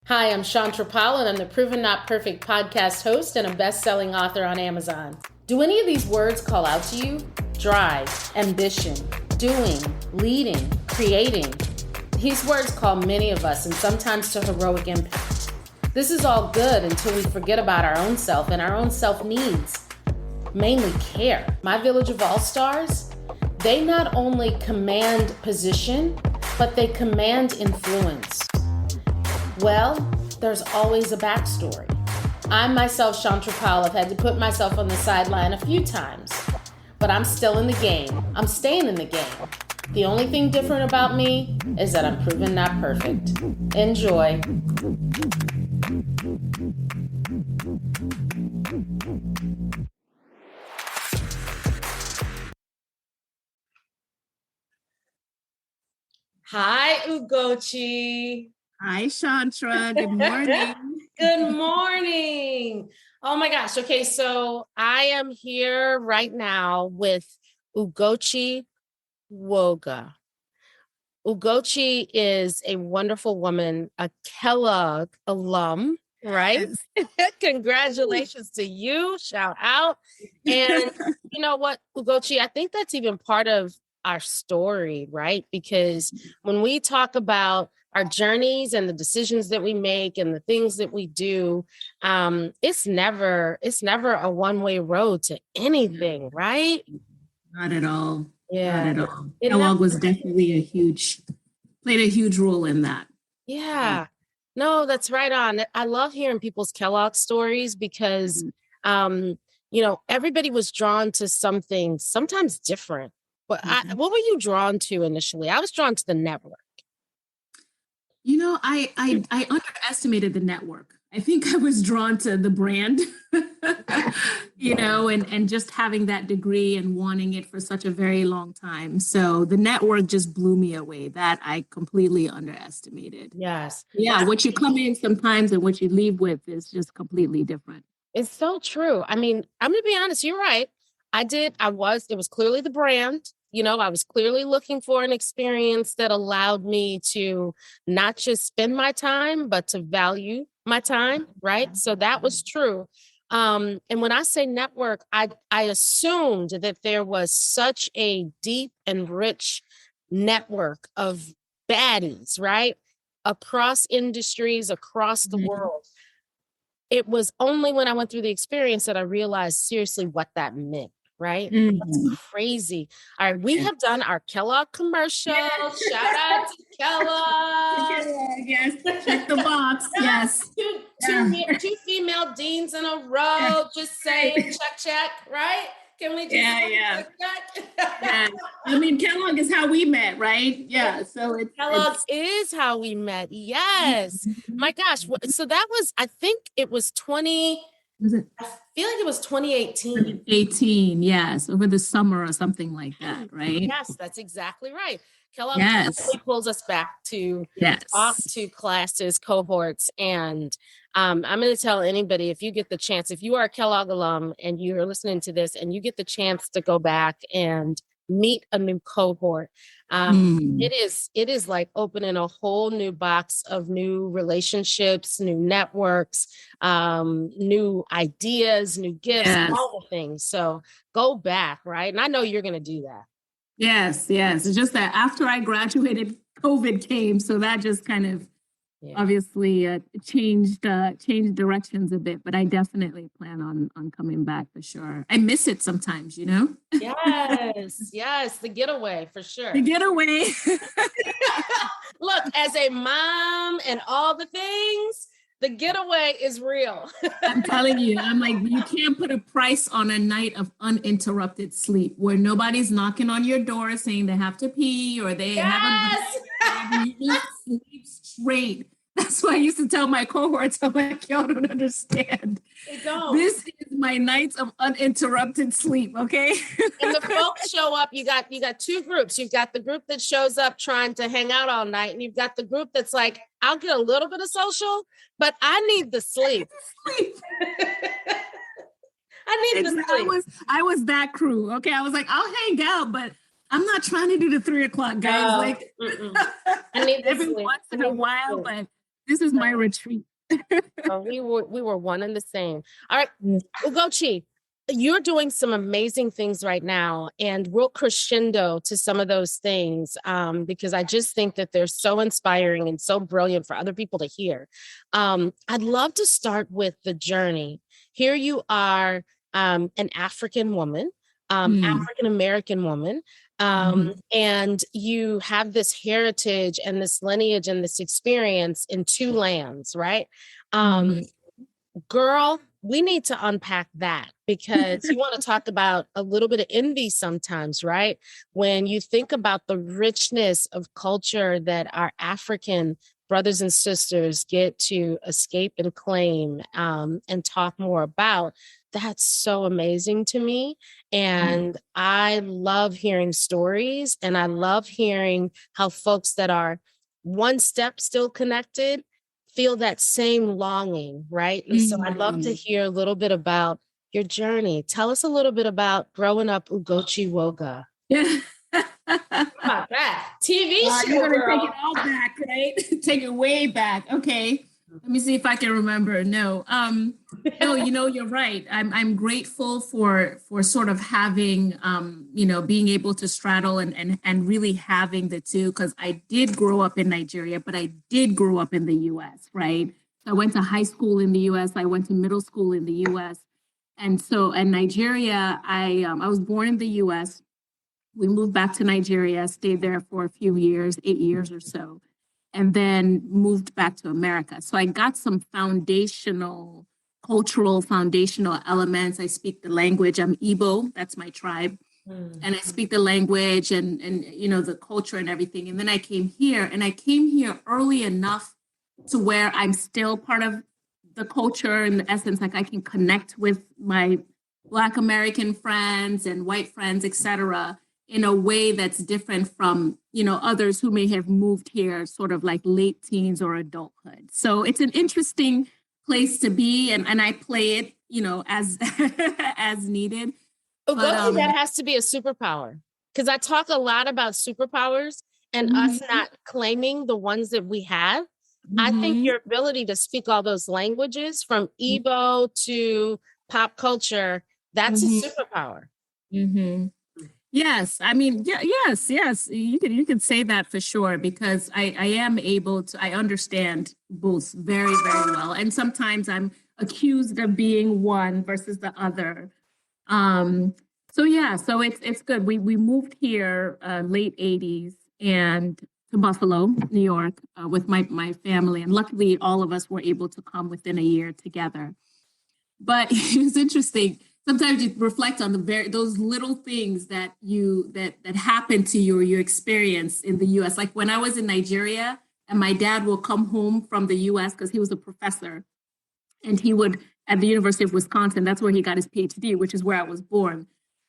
Hi, I'm Chantra Powell, and I'm the Proven Not Perfect podcast host and a best-selling author on Amazon. Do any of these words call out to you? Drive, ambition, doing, leading, creating. These words call many of us, and sometimes to heroic impact. This is all good until we forget about our own self and our own self needs, mainly care. My Village of All-Stars, they not only command position, but they command influence. Well, there's always a backstory. I myself, Chantra Powell, have had to put myself on the sideline a few times, but I'm still in the game. I'm staying in the game. The only thing different about me is that I'm proven not perfect. Enjoy. Hi, Ugochi. Hi, Chantra. Good morning. Good morning. Oh my gosh. Okay, so I am here right now with Ugochi Nwoga. Ugochi is a wonderful woman, a Kellogg alum, right? Yes. Congratulations to you. Shout out. And you know what, Ugochi, I think that's even part of our story, right? Because when we talk about our journeys and the decisions that we make and the things that we do, it's never a one-way road to anything, right? Not at all. Yeah. Not at all. Kellogg was definitely played a huge role in that. Yeah. No, that's right on. I love hearing people's Kellogg stories because, everybody was drawn to something sometimes different. But what were you drawn to initially? I was drawn to the network. I underestimated the network. I think I was drawn to the brand, and just having that degree and wanting it for such a very long time. So the network just blew me away. That I completely underestimated. Yes. Yeah. What you come in sometimes and what you leave with is just completely different. It's so true. I mean, I'm going to be honest. You're right. It was clearly the brand. I was clearly looking for an experience that allowed me to not just spend my time, but to value my time, right? So that was true. And when I say network, I assumed that there was such a deep and rich network of baddies, right? Across industries, across the world. It was only when I went through the experience that I realized seriously what that meant. Right? That's crazy. All right. We have done our Kellogg commercial. Yes. Shout out to Kellogg. Yes. Check the box. Yes. Two female deans in a row. Just saying check, right? Can we just check? Yeah. I mean, Kellogg is how we met, right? Yeah. So Kellogg is how we met. Yes. My gosh. So that was, I think it was I feel like it was 2018. 2018, yes, over the summer or something like that, right? Yes, that's exactly right. Kellogg definitely pulls us back to talk to classes, cohorts, and I'm going to tell anybody, if you get the chance, if you are a Kellogg alum and you're listening to this and you get the chance to go back and meet a new cohort, it is like opening a whole new box of new relationships, new networks, new ideas, new gifts, all the things. So go back, right? And I know you're going to do that. Yes. It's just that after I graduated, COVID came, so that just kind of obviously changed directions a bit. But I definitely plan on coming back for sure. I miss it sometimes, Yes, the getaway for sure. The getaway. Look, as a mom and all the things, the getaway is real. I'm telling you, I'm like, you can't put a price on a night of uninterrupted sleep where nobody's knocking on your door saying they have to pee or they have a you sleep straight. That's why I used to tell my cohorts, I'm like, y'all don't understand. They don't. This is my nights of uninterrupted sleep, okay? And the folks show up, you got two groups. You've got the group that shows up trying to hang out all night, and you've got the group that's like, I'll get a little bit of social, but I need the sleep. I need the sleep. I was that crew, okay? I was like, I'll hang out, but I'm not trying to do the 3 o'clock, guys. I need every once in a while, but This is my retreat. We were one and the same. All right, Ugochi, you're doing some amazing things right now, and we'll crescendo to some of those things because I just think that they're so inspiring and so brilliant for other people to hear. I'd love to start with the journey. Here you are, an African woman, African-American woman, and you have this heritage and this lineage and this experience in two lands, right? Girl, we need to unpack that because you want to talk about a little bit of envy sometimes, right? When you think about the richness of culture that our African brothers and sisters get to escape and claim and talk more about, that's so amazing to me. And I love hearing stories, and I love hearing how folks that are one step still connected feel that same longing, right? And so I'd love to hear a little bit about your journey. Tell us a little bit about growing up Ugochi Nwoga. Yeah. How about that? TV show, you're gonna girl. take it all back, right? Take it way back. Okay. Let me see if I can remember. No, you're right. I'm grateful for sort of having, being able to straddle and really having the two, because I did grow up in Nigeria, but I did grow up in the U.S., right? So I went to high school in the U.S. I went to middle school in the U.S. And so in Nigeria, I was born in the U.S. We moved back to Nigeria, stayed there for a few years, 8 years or so, and then moved back to America. So I got some cultural foundational elements. I speak the language. I'm Igbo, that's my tribe. And I speak the language and the culture and everything. And then I came here, and I came here early enough to where I'm still part of the culture in the essence, like I can connect with my Black American friends and white friends, et cetera, in a way that's different from, others who may have moved here sort of like late teens or adulthood. So it's an interesting place to be. And I play it, as, as needed. Ugochi, that has to be a superpower, because I talk a lot about superpowers and us not claiming the ones that we have. I think your ability to speak all those languages from Igbo to pop culture, that's a superpower. Yes, I mean, yes, you can say that for sure, because I am able to, I understand both very, very well. And sometimes I'm accused of being one versus the other. So it's good. We moved here late 80s and to Buffalo, New York, with my family. And luckily all of us were able to come within a year together. But it's interesting. Sometimes you reflect on those little things that happen to you or you experience in the US. Like when I was in Nigeria and my dad will come home from the US because he was a professor, and he would at the University of Wisconsin, that's where he got his PhD, which is where I was born.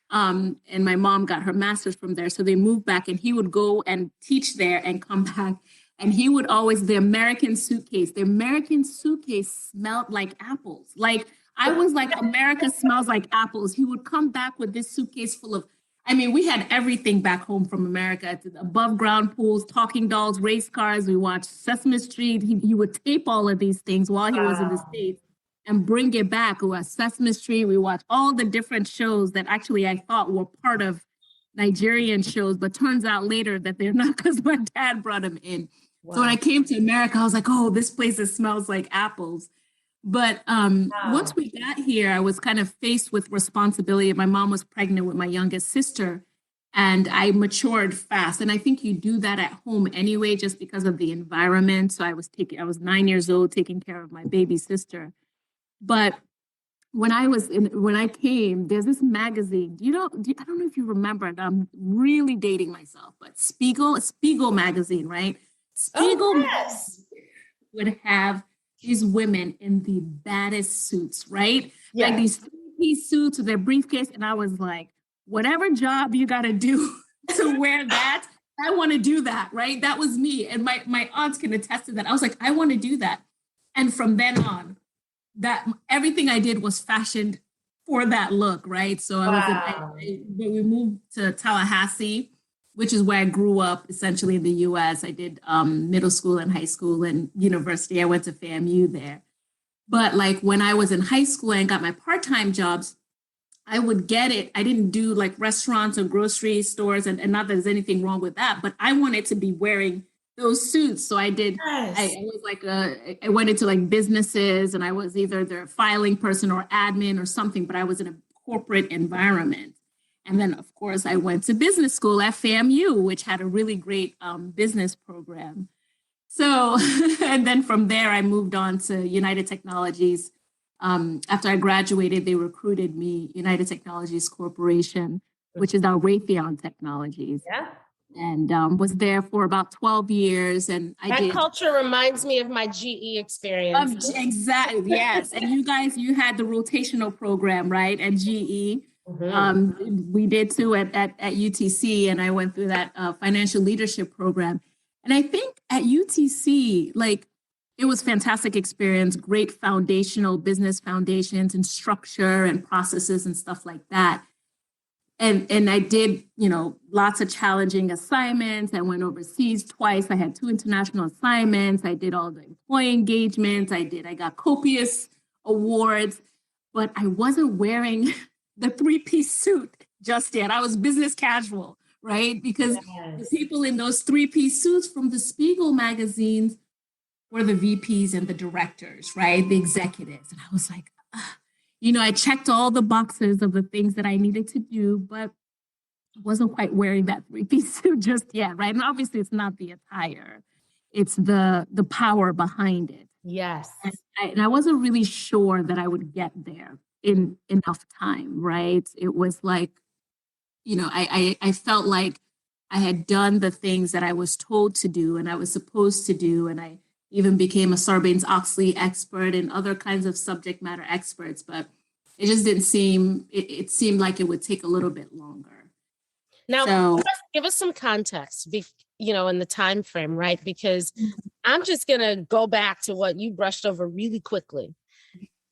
And my mom got her master's from there. So they moved back, and he would go and teach there and come back. And he would always, the American suitcase smelled like apples. Like, I was like, America smells like apples. He would come back with this suitcase full of, we had everything back home from America, above ground pools, talking dolls, race cars. We watched Sesame Street. He would tape all of these things while he was in the States and bring it back. We watched Sesame Street. We watched all the different shows that actually I thought were part of Nigerian shows, but turns out later that they're not, because my dad brought them in. Wow. So when I came to America, I was like, oh, this place smells like apples. But once we got here, I was kind of faced with responsibility. My mom was pregnant with my youngest sister, and I matured fast. And I think you do that at home anyway, just because of the environment. So I was 9 years old, taking care of my baby sister. But when I came, there's this magazine. I don't know if you remember it. I'm really dating myself, but Spiegel magazine, right? Spiegel magazine would have these women in the baddest suits, right? Yeah. Like these three-piece suits with their briefcase. And I was like, whatever job you got to do to wear that, I want to do that, right? That was me. And my aunts can attest to that. I was like, I want to do that. And from then on, that everything I did was fashioned for that look, right? So we moved to Tallahassee, which is where I grew up, essentially in the US. I did middle school and high school and university. I went to FAMU there. But like when I was in high school and got my part-time jobs, I would get it. I didn't do like restaurants or grocery stores, and not that there's anything wrong with that, but I wanted to be wearing those suits. So I did, Yes. I was like, I went into like businesses, and I was either their filing person or admin or something, but I was in a corporate environment. And then of course I went to business school at FAMU, which had a really great business program. So, and then from there I moved on to United Technologies. After I graduated, they recruited me, United Technologies Corporation, which is now Raytheon Technologies. Yeah. And was there for about 12 years. And That culture reminds me of my GE experience. Exactly, yes. And you guys, you had the rotational program, right, at GE. Mm-hmm. We did too at UTC, and I went through that financial leadership program. And I think at UTC, like, it was fantastic experience, great foundational business foundations and structure and processes and stuff like that. And I did, lots of challenging assignments. I went overseas twice. I had 2 international assignments. I did all the employee engagements. I got copious awards, but I wasn't wearing the 3-piece suit just yet. I was business casual, right? Because the people in those 3-piece suits from the Spiegel magazines were the VPs and the directors, right? The executives. And I was like, I checked all the boxes of the things that I needed to do, but I wasn't quite wearing that 3-piece suit just yet, right? And obviously it's not the attire, it's the power behind it. Yes. And I wasn't really sure that I would get there in enough time, right? It was like, I felt like I had done the things that I was told to do and I was supposed to do. And I even became a Sarbanes-Oxley expert and other kinds of subject matter experts, but it just didn't seem, it seemed like it would take a little bit longer. Now, give us some context, in the time frame, right? Because I'm just going to go back to what you brushed over really quickly.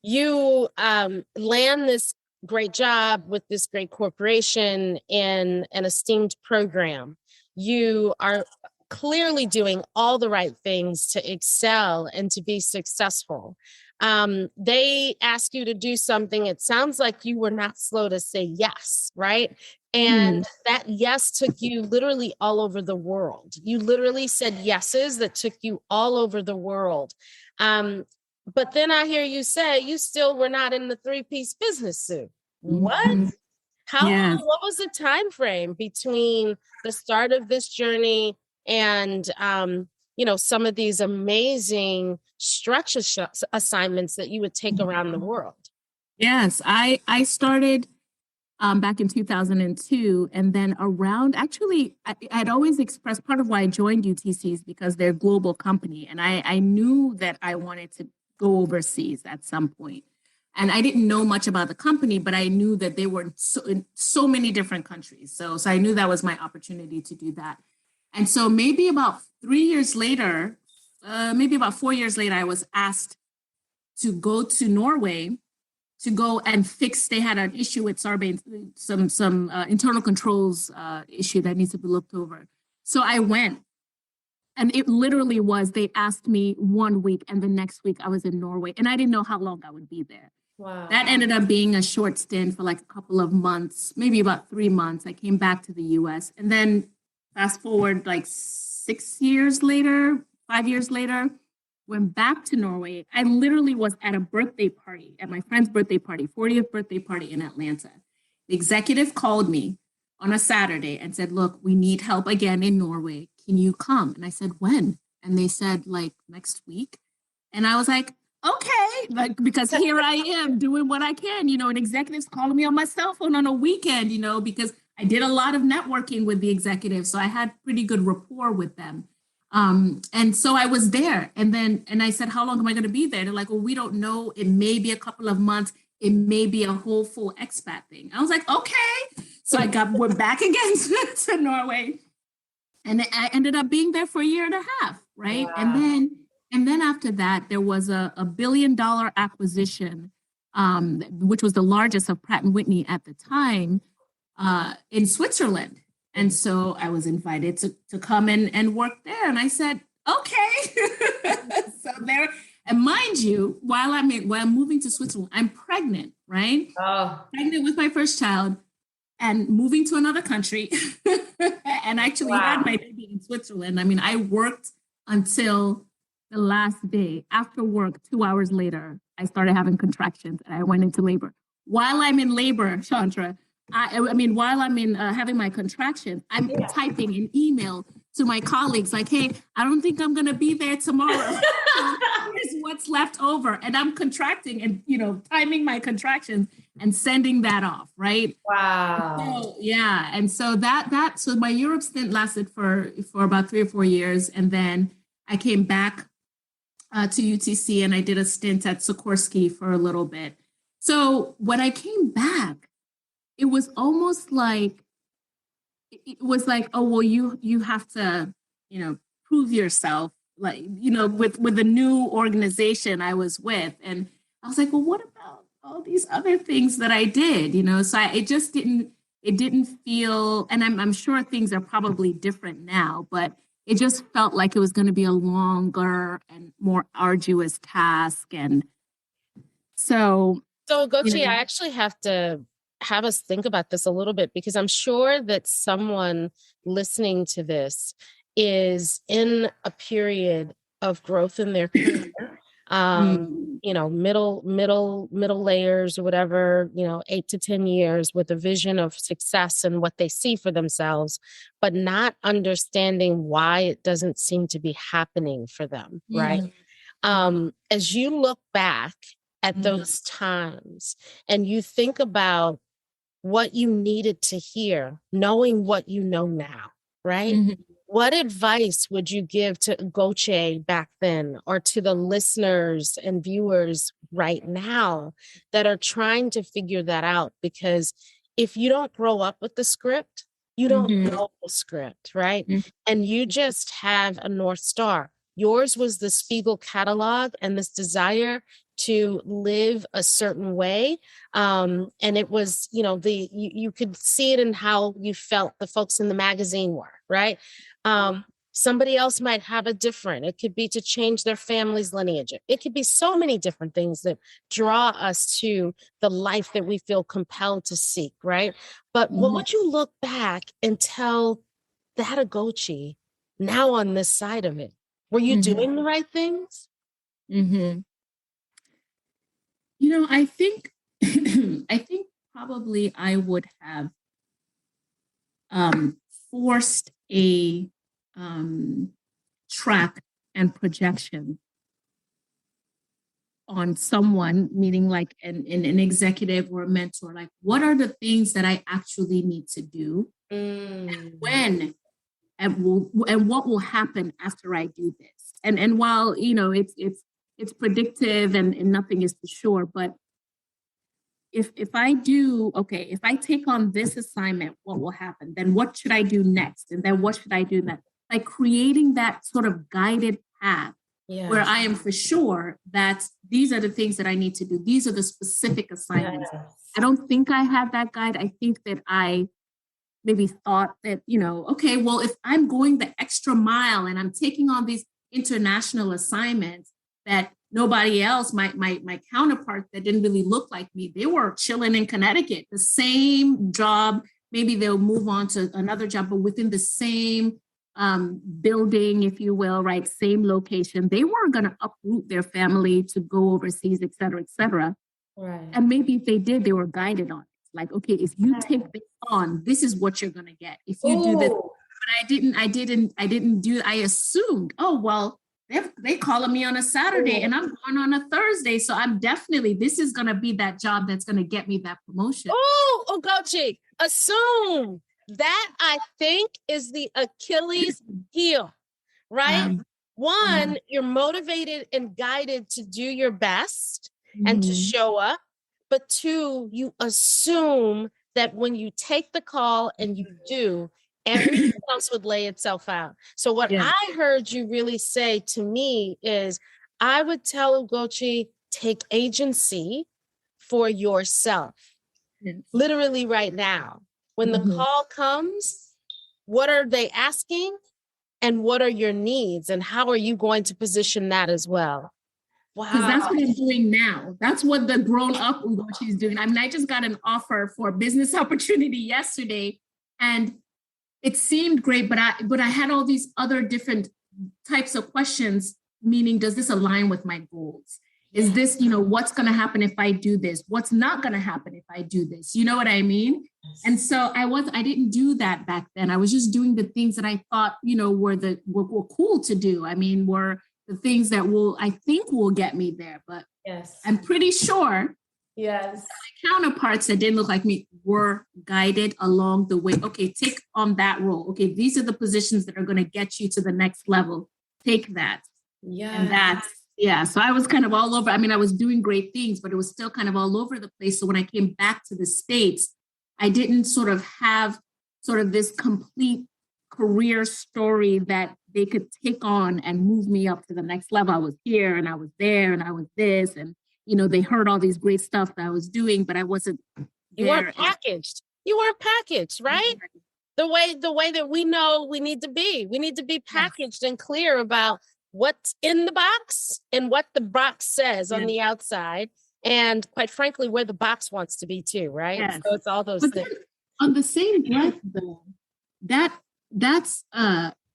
You land this great job with this great corporation in an esteemed program. You are clearly doing all the right things to excel and to be successful. They ask you to do something. It sounds like you were not slow to say yes, right? And that yes took you literally all over the world. You literally said yeses that took you all over the world. But then I hear you say you still were not in the 3-piece business suit. What? What was the time frame between the start of this journey and, some of these amazing structure assignments that you would take around the world? Yes, I started back in 2002. And then I'd always expressed, part of why I joined UTC is because they're a global company. And I knew that I wanted to go overseas at some point. And I didn't know much about the company, but I knew that they were in so many different countries. So I knew that was my opportunity to do that. And so maybe about 3 years later, maybe about 4 years later, I was asked to go to Norway to go and fix. They had an issue with Sarbanes, some internal controls issue that needs to be looked over. So I went, and it literally was, they asked me 1 week, and the next week I was in Norway, and I didn't know how long I would be there. Wow. That ended up being a short stint for like a couple of months, maybe about 3 months. I came back to the US, and then fast forward like 5 years later, went back to Norway. I literally was at a birthday party, at my friend's birthday party, 40th birthday party in Atlanta. The executive called me on a Saturday and said, look, we need help again in Norway. Can you come? And I said, when? And they said, like, next week. And I was like, okay, like, because here I am doing what I can, and executives calling me on my cell phone on a weekend, because I did a lot of networking with the executives. So I had pretty good rapport with them. And so I was there, and I said, how long am I going to be there? They're like, well, we don't know. It may be a couple of months. It may be a whole full expat thing. I was like, okay. So went back again to Norway, and I ended up being there for 1.5 years, right? Wow. And then after that, there was a $1 billion acquisition, which was the largest of Pratt & Whitney at the time, in Switzerland. And so I was invited to come and work there. And I said, okay. So there, and mind you, while I'm moving to Switzerland, I'm pregnant, right? Oh. Pregnant with my first child and moving to another country and actually had my baby in Switzerland. I mean, I worked until the last day. After work, 2 hours later, I started having contractions and I went into labor. While I'm in labor, Chandra, while I'm in having my contractions, I'm typing an email to my colleagues like, hey, I don't think I'm going to be there tomorrow. Here's what's left over. And I'm contracting and, timing my contractions and sending that off, right? Wow. So, yeah. And so so my Europe stint lasted for about 3 or 4 years. And then I came back to UTC and I did a stint at Sikorsky for a little bit. So when I came back, it was almost like, oh, well, you have to, prove yourself, like, with the new organization I was with. And I was like, well, what about all these other things that I did, So it didn't feel, and I'm sure things are probably different now, but it just felt like it was going to be a longer and more arduous task. And so Ugochi, I actually have to have us think about this a little bit, because I'm sure that someone listening to this is in a period of growth in their career, middle layers or whatever, 8 to 10 years with a vision of success and what they see for themselves, but not understanding why it doesn't seem to be happening for them, right? As you look back at those times and you think about what you needed to hear, knowing what you know now, right? What advice would you give to Ugochi back then, or to the listeners and viewers right now that are trying to figure that out? Because if you don't grow up with the script, you don't know the script, right? And you just have a North Star. Yours was the Spiegel catalog and this desire to live a certain way. And it was, you could see it in how you felt the folks in the magazine were, right? Somebody else might have a different, it could be to change their family's lineage. It could be so many different things that draw us to the life that we feel compelled to seek, right? But what would you look back and tell that Ugochi now on this side of it? Were you doing the right things? I think probably I would have forced a track and projection on someone, meaning like an executive or a mentor. Like, what are the things that I actually need to do, and when, and what will happen after I do this? And while it's predictive and nothing is for sure, but if I take on this assignment, what will happen? Then what should I do next? And then what should I do next? Like creating that sort of guided path where I am for sure that these are the things that I need to do. These are the specific assignments. I don't think I had that guide. I think that I maybe thought that, okay, well, if I'm going the extra mile and I'm taking on these international assignments that nobody else, my counterparts that didn't really look like me, they were chilling in Connecticut, the same job. Maybe they'll move on to another job, but within the same building, if you will, right? Same location. They weren't going to uproot their family to go overseas, et cetera, et cetera. Right. And maybe if they did, they were guided on it. Like, okay, if you take this on, this is what you're going to get. If you do this, but I didn't do, I assumed, oh, well, they calling me on a Saturday and I'm going on a Thursday. So I'm definitely, this is going to be that job that's going to get me that promotion. Oh, Ugochi, assume. That, I think, is the Achilles heel, right? One, you're motivated and guided to do your best and to show up. But two, you assume that when you take the call and you do, everything else would lay itself out. So what I heard you really say to me is, I would tell Ugochi, take agency for yourself, literally right now. When the call comes, what are they asking and what are your needs and how are you going to position that as well? Wow. Because that's what I'm doing now. That's what the grown-up Ugochi is doing. I mean, I just got an offer for a business opportunity yesterday, and it seemed great, but I had all these other different types of questions, meaning, does this align with my goals? Is this, what's going to happen if I do this? What's not going to happen if I do this? You know what I mean? And so I didn't do that back then. I was just doing the things that I thought, were cool to do. I mean, were the things that I think will get me there. But yes, I'm pretty sure yes, my counterparts that didn't look like me were guided along the way. Okay, take on that role. Okay, these are the positions that are going to get you to the next level. Take that. Yeah. And that's, yeah. So I was kind of all over. I mean, I was doing great things, but it was still kind of all over the place. So when I came back to the States, I didn't sort of have sort of this complete career story that they could take on and move me up to the next level. I was here and I was there and I was this, and they heard all these great stuff that I was doing, but I wasn't there. You weren't packaged. You weren't packaged, right? The way that we know we need to be. We need to be packaged and clear about what's in the box and what the box says on the outside. And quite frankly, where the box wants to be too, right? Yes. So it's all those but things. On the same breath, though, that's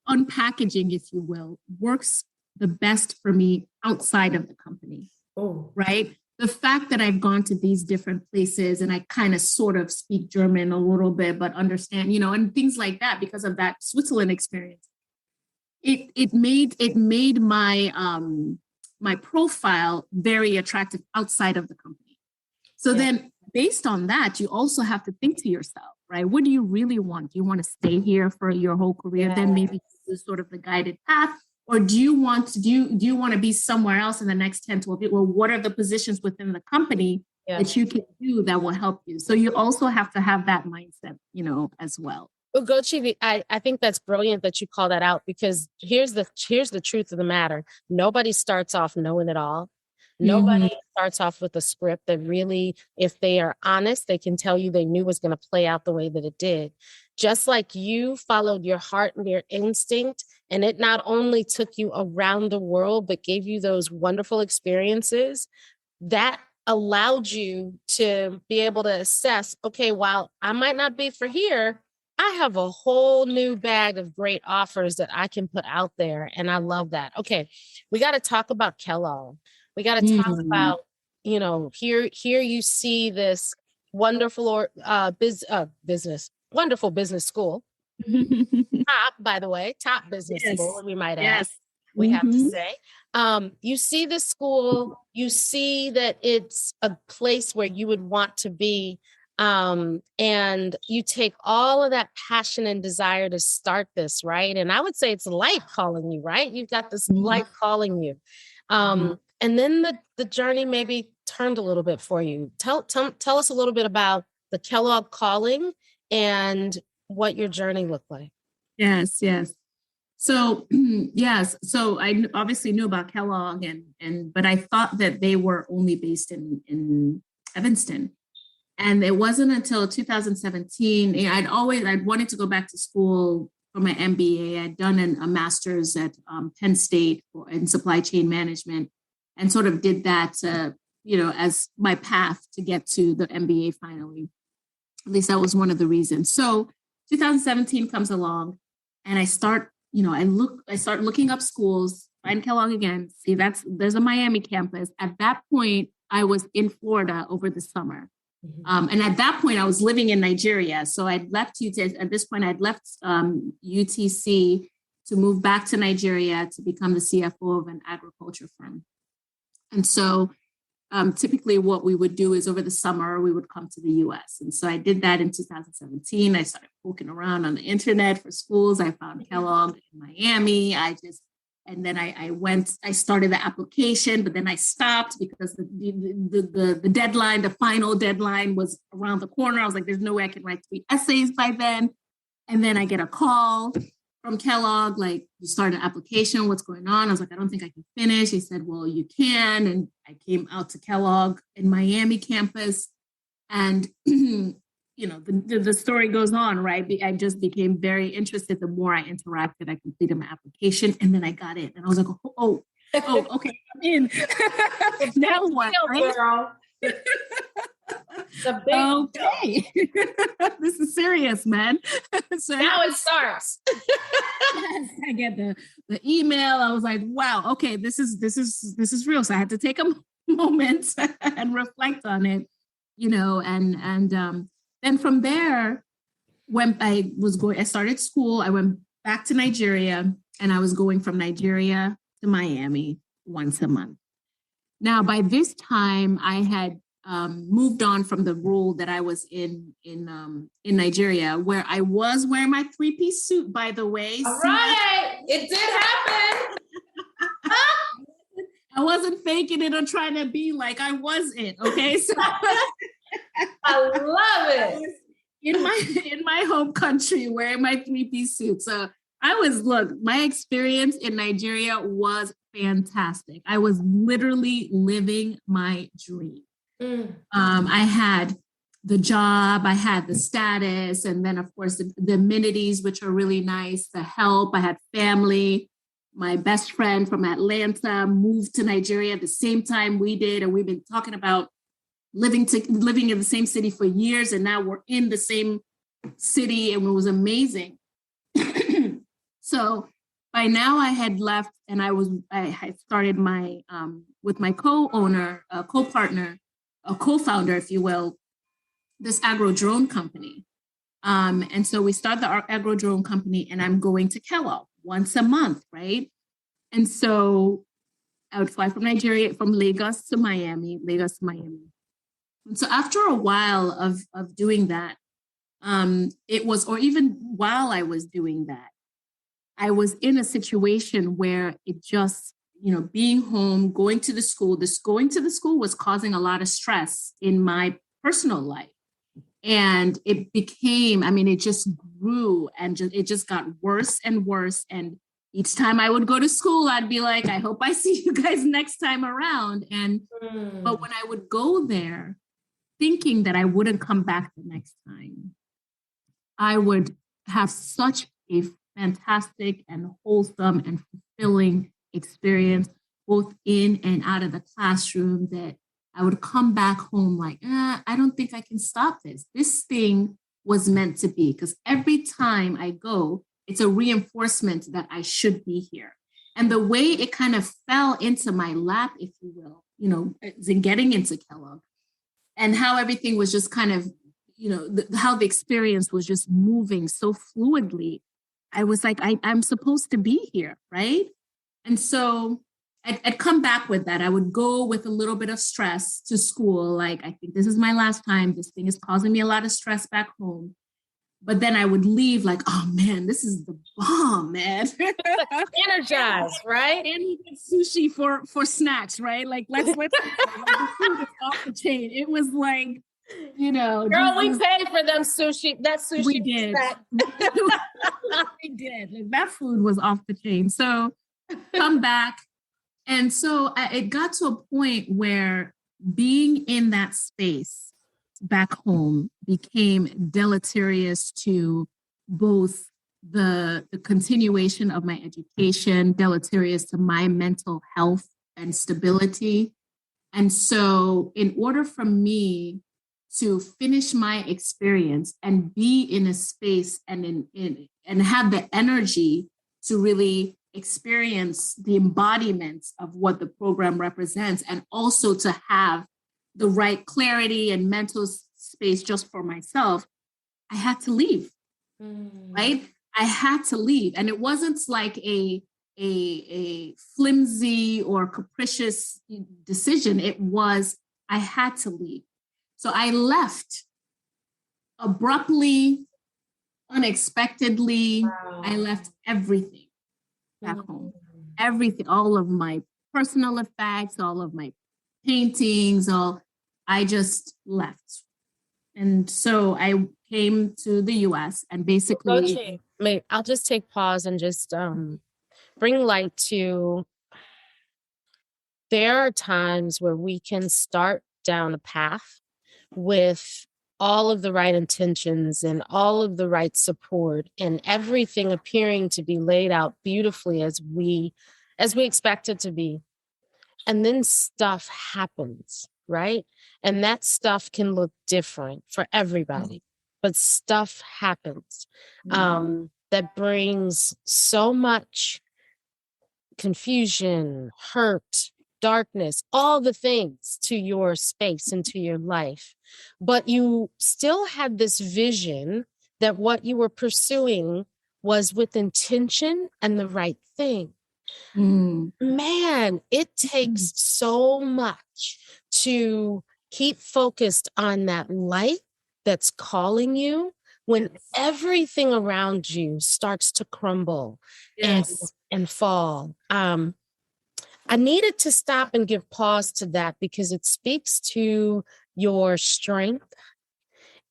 unpackaging, if you will, works the best for me outside of the company. Oh, right. The fact that I've gone to these different places and I kind of sort of speak German a little bit, but understand, and things like that because of that Switzerland experience. It made my profile very attractive outside of the company. So then based on that, you also have to think to yourself, right? What do you really want? Do you want to stay here for your whole career? Yeah. Then maybe this is sort of the guided path. Or do you want to be somewhere else in the next 10, 12 years? Well, what are the positions within the company that you can do that will help you? So you also have to have that mindset, as well. Ugochi, I think that's brilliant that you call that out, because here's the truth of the matter. Nobody starts off knowing it all. Nobody starts off with a script that really, if they are honest, they can tell you they knew was going to play out the way that it did. Just like you followed your heart and your instinct, and it not only took you around the world, but gave you those wonderful experiences that allowed you to be able to assess, okay, while I might not be for here, I have a whole new bag of great offers that I can put out there. And I love that. Okay, we got to talk about Kellogg. We got to talk about, here you see this wonderful wonderful business school. Top business school, we might add. We have to say. You see this school, you see that it's a place where you would want to be. And you take all of that passion and desire to start this, right? And I would say it's light calling you, right? You've got this light calling you. And then the journey maybe turned a little bit for you. Tell us a little bit about the Kellogg calling and what your journey looked like. Yes. So, yes. So I obviously knew about Kellogg but I thought that they were only based in Evanston. And it wasn't until 2017, I'd wanted to go back to school for my MBA. I'd done a master's at Penn State in supply chain management, and sort of did that, as my path to get to the MBA finally. At least that was one of the reasons. So 2017 comes along, and I start looking up schools, find Kellogg again. See, there's a Miami campus. At that point, I was in Florida over the summer. And at that point, I was living in Nigeria. So I'd left UTC to move back to Nigeria to become the CFO of an agriculture firm. And so typically what we would do is over the summer, we would come to the US. And so I did that in 2017. I started poking around on the internet for schools. I found Kellogg in Miami. And then I started the application, but then I stopped because the deadline, the final deadline was around the corner. I was like, there's no way I can write 3 essays by then. And then I get a call from Kellogg, like, you started an application, what's going on? I was like, I don't think I can finish. He said, well, you can. And I came out to Kellogg in Miami campus. And, the story goes on, right? I just became very interested. The more I interacted, I completed my application, and then I got in, and I was like, oh, okay, I'm in. Now what? Right? The big okay, this is serious, man. So now it starts. I get the email. I was like, wow, okay, this is real. So I had to take a moment and reflect on it, and then from there, when I started school, I went back to Nigeria, and I was going from Nigeria to Miami once a month. Now, by this time, I had moved on from the role that I was in Nigeria, where I was wearing my 3-piece suit, by the way. All right, it did happen. I wasn't faking it or trying to be like I wasn't. Okay, so I love it. In my home country, wearing my 3-piece suit. So my experience in Nigeria was fantastic. I was literally living my dream. I had the job, I had the status, and then of course the amenities, which are really nice, the help. I had family. My best friend from Atlanta moved to Nigeria at the same time we did, and we've been talking about living in the same city for years, and now we're in the same city, and it was amazing. So by now I had left, and I had started my with my co-owner, co-partner, a co-founder, if you will, this agro drone company. And so we started the agro drone company, and I'm going to Kellogg once a month, right? And so I would fly from Nigeria, from Lagos to Miami. And so after a while of doing that, or even while I was doing that, I was in a situation where it just, being home, going to the school was causing a lot of stress in my personal life. And it became, it just grew, and it just got worse and worse. And each time I would go to school, I'd be like, I hope I see you guys next time around. But when I would go there, thinking that I wouldn't come back the next time, I would have such a fantastic and wholesome and fulfilling experience, both in and out of the classroom, that I would come back home like, I don't think I can stop this. This thing was meant to be, because every time I go, it's a reinforcement that I should be here. And the way it kind of fell into my lap, if you will, in getting into Kellogg, and how everything was just kind of, how the experience was just moving so fluidly. I was like, I'm supposed to be here, right? And so I'd come back with that. I would go with a little bit of stress to school. Like, I think this is my last time. This thing is causing me a lot of stress back home. But then I would leave like, oh man, this is the bomb, man. Energized, right? And we get sushi for snacks, right? Like, let's the food is off the chain. It was like, girl, we paid for them sushi. That sushi we did. We did. Like, that food was off the chain. So come back. And so it got to a point where being in that space back home became deleterious to both the continuation of my education, deleterious to my mental health and stability. And so in order for me to finish my experience and be in a space and and have the energy to really experience the embodiment of what the program represents, and also to have the right clarity and mental space just for myself, I had to leave, right? I had to leave. And it wasn't like a flimsy or capricious decision. It was, I had to leave. So I left abruptly, unexpectedly. Wow. I left everything back home. Everything, all of my personal effects, all of my paintings, I just left. And so I came to the US, and basically... Ugochi, I'll just take pause and just bring light to, there are times where we can start down a path with all of the right intentions and all of the right support and everything appearing to be laid out beautifully as we expect it to be. And then stuff happens, right? And that stuff can look different for everybody, but stuff happens that brings so much confusion, hurt, darkness, all the things to your space and to your life. But you still had this vision that what you were pursuing was with intention and the right thing. Man, it takes so much to keep focused on that light that's calling you when everything around you starts to crumble and fall. I needed to stop and give pause to that because it speaks to your strength.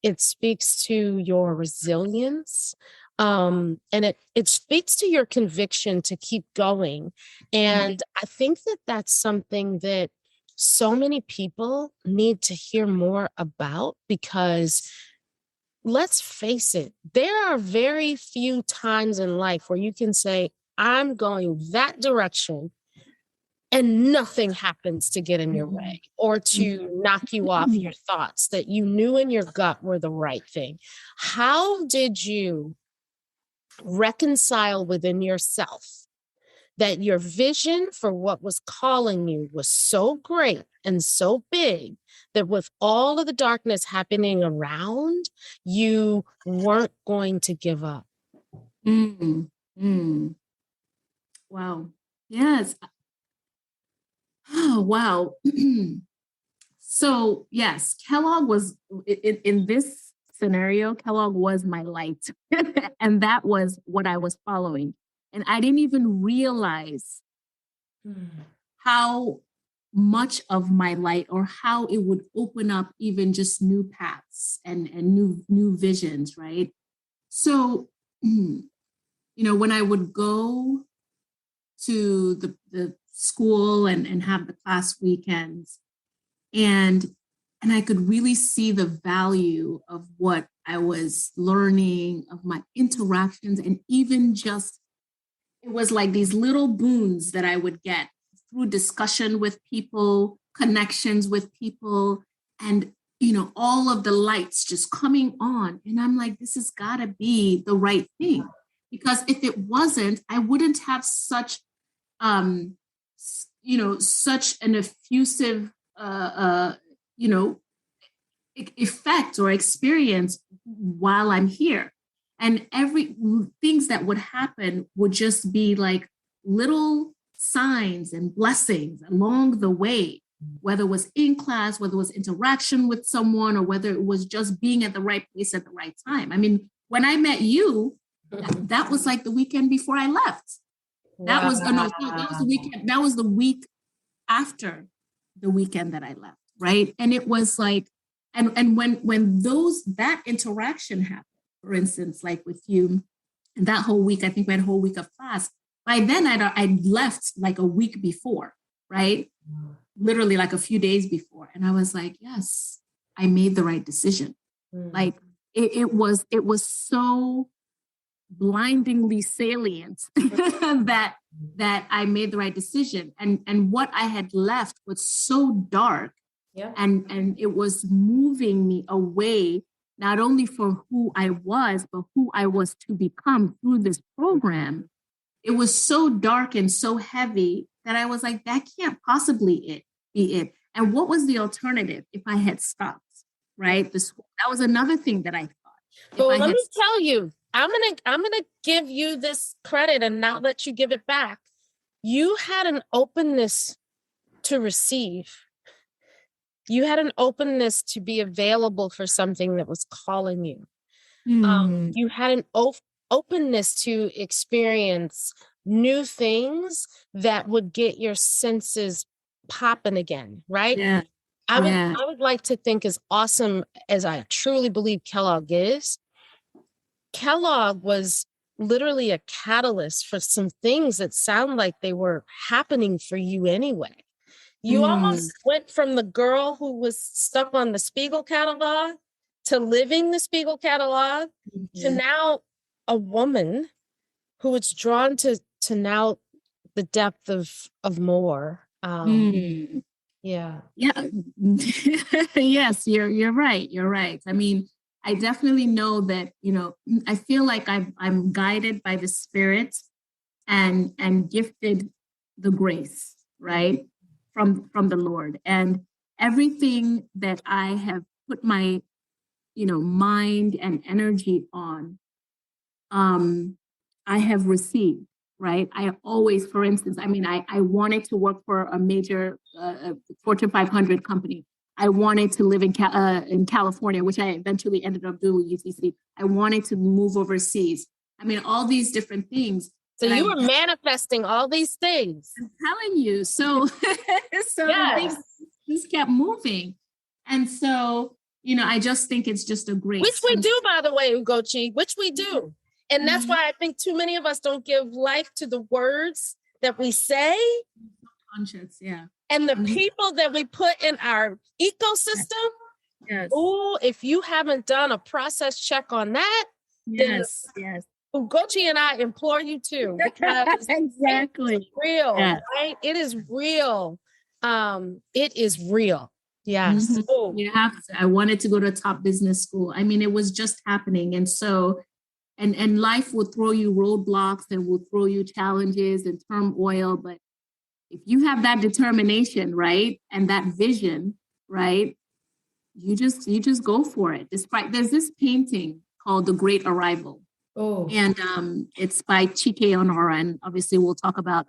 It speaks to your resilience. And it speaks to your conviction to keep going. And I think that that's something that so many people need to hear more about, because let's face it, there are very few times in life where you can say, I'm going that direction and nothing happens to get in your way or to knock you off your thoughts that you knew in your gut were the right thing. How did you reconcile within yourself that your vision for what was calling you was so great and so big that with all of the darkness happening around, you weren't going to give up? Wow. Yes. Oh, wow. So yes, Kellogg was in this scenario, Kellogg was my light. And that was what I was following. And I didn't even realize how much of my light or how it would open up even just new paths and new visions, right? So, when I would go to the school and have the class weekends, and I could really see the value of what I was learning, of my interactions, and even just, it was like these little boons that I would get through discussion with people, connections with people, and, all of the lights just coming on. And I'm like, this has got to be the right thing. Because if it wasn't, I wouldn't have such, such an effusive, effect or experience while I'm here. And every things that would happen would just be like little signs and blessings along the way, whether it was in class, whether it was interaction with someone, or whether it was just being at the right place at the right time. I mean, when I met you, that was like the weekend before I left. That was the weekend. That was the week after the weekend that I left, right? And it was like, and when that interaction happened, for instance, like with you, and that whole week, I think we had a whole week of class. By then, I'd left like a week before, right? Literally like a few days before, and I was like, yes, I made the right decision. Like it was so blindingly salient that I made the right decision, and what I had left was so dark, and it was moving me away, not only for who I was, but who I was to become through this program. It was so dark and so heavy that I was like, that can't possibly be it. And what was the alternative if I had stopped, right? That was another thing that I thought. But let me tell you, I'm gonna give you this credit and not let you give it back. You had an openness to receive. You had an openness to be available for something that was calling you. You had an openness to experience new things that would get your senses popping again, right? Yeah. I would like to think, as awesome as I truly believe Kellogg is, Kellogg was literally a catalyst for some things that sound like they were happening for you anyway. You almost went from the girl who was stuck on the Spiegel catalog to living the Spiegel catalog, to now a woman who is drawn to now the depth of more. Yeah. Yes, you're right. You're right. I mean, I definitely know that, I feel like I'm guided by the Spirit and gifted the grace, right? From the Lord. And everything that I have put my, mind and energy on, I have received, right? I always, for instance, I wanted to work for a major Fortune 500 company. I wanted to live in California, which I eventually ended up doing with UCC. I wanted to move overseas. All these different things. So you were manifesting all these things. I'm telling you. So things just kept moving. And so, I just think it's just a grace. Which we do, by the way, Ugochi, which we do. And that's why I think too many of us don't give life to the words that we say. Conscious, yeah. And the people that we put in our ecosystem. Yes. Oh, if you haven't done a process check on that, yes. Ugochi and I implore you to, because exactly. It's real, right? It is real. It is real. Yes. Mm-hmm. You have to. I wanted to go to a top business school. It was just happening. And so, and life will throw you roadblocks and will throw you challenges and turmoil. But if you have that determination, right, and that vision, right, you just go for it. There's this painting called The Great Arrival. Oh. And it's by Chike Honora, and obviously we'll talk about